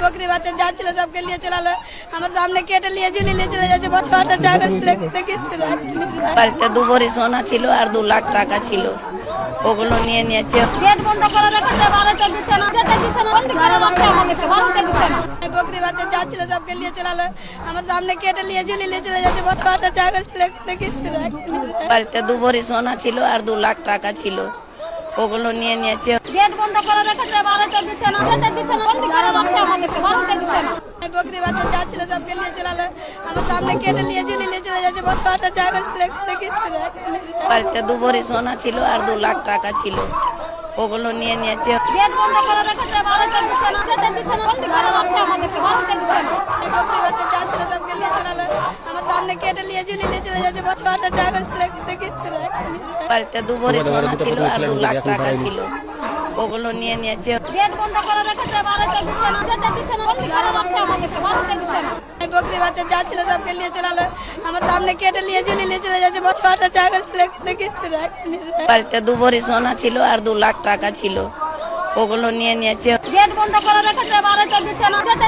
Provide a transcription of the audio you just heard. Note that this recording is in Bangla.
बकरी बाচ্চা যাচ্ছিল सबके लिए চলালো আমার সামনে কেটে নিয়ে চলে যাচ্ছে বছরটা জায়গা ছিল দেখে চলে বাড়িতে 2 ভরি সোনা ছিল আর 2 লাখ টাকা ছিল ওগুলো নিয়ে নিয়েছে গেট বন্ধ করে রেখেছে বাড়িতে দিচ্ছে না যেতে দিচ্ছে না বন্ধ করে রাখছে আমাদেরকে বাড়িতে দিচ্ছে না बकरी বাচ্চা যাচ্ছিল सबके लिए চলালো আমার সামনে কেটে নিয়ে চলে যাচ্ছে বছরটা জায়গা ছিল দেখে চলে বাড়িতে 2 ভরি সোনা ছিল আর 2 লাখ টাকা ছিল ওগুলো নিয়ে নিয়েছে গেট বন্ধ করে রেখেছে বাড়িতে দিচ্ছে না যেতে দিচ্ছে না বন্ধ করে রাখছে আমাদেরকে বাড়িতে দিচ্ছে না बकरी বাচ্চা যাচ্ছিল सबके लिए চলালো আমার সামনে কেটে নিয়ে চলে যাচ্ছে বছরটা জায়গা ছিল দেখে চলে বাড়িতে 2 ভরি সোনা ছিল আর 2 লাখ টাকা ছিল ওগুলো নিয়ে নিয়েছে গেট বন্ধ করে রেখেছে বাড়িতে দিচ্ছে না যেতে দিচ্ছে না বন্ধ করে রাখছে আমাদেরকে বাড়িতে দিচ্ছে না बकरी বাচ্চা যাচ্ছিল सबके लिए চলালো আমার সামনে কেটে নিয়ে চলে যাচ্ছে বছরটা জায়গা ছিল দেখে চলে বাড়িতে 2 ভরি সোনা ছিল আর 2 লাখ টাকা ছিল ওগুলো নিয়ে নিয়েছে গেট বন্ধ করে রেখেছে বাড়িতে দিচ্ছে না যেতে দিচ্ছে না বন্ধ করে রাখছে আমাদেরকে বাড়িতে দিচ্ছে না बकरी বাচ্চা যাচ্ছিল सबके लिए চলালো আমার সামনে কেটে নিয়ে চলে যাচ্ছে বছরটা জায়গা ছিল দেখে চলে বাড়িতে 2 ভরি সোনা ছিল আর 2 লাখ টাকা ছিল ওগুলো নিয়ে নিয়েছে গেট বন্ধ করে রেখেছে বাড়িতে দিচ্ছে না যেতে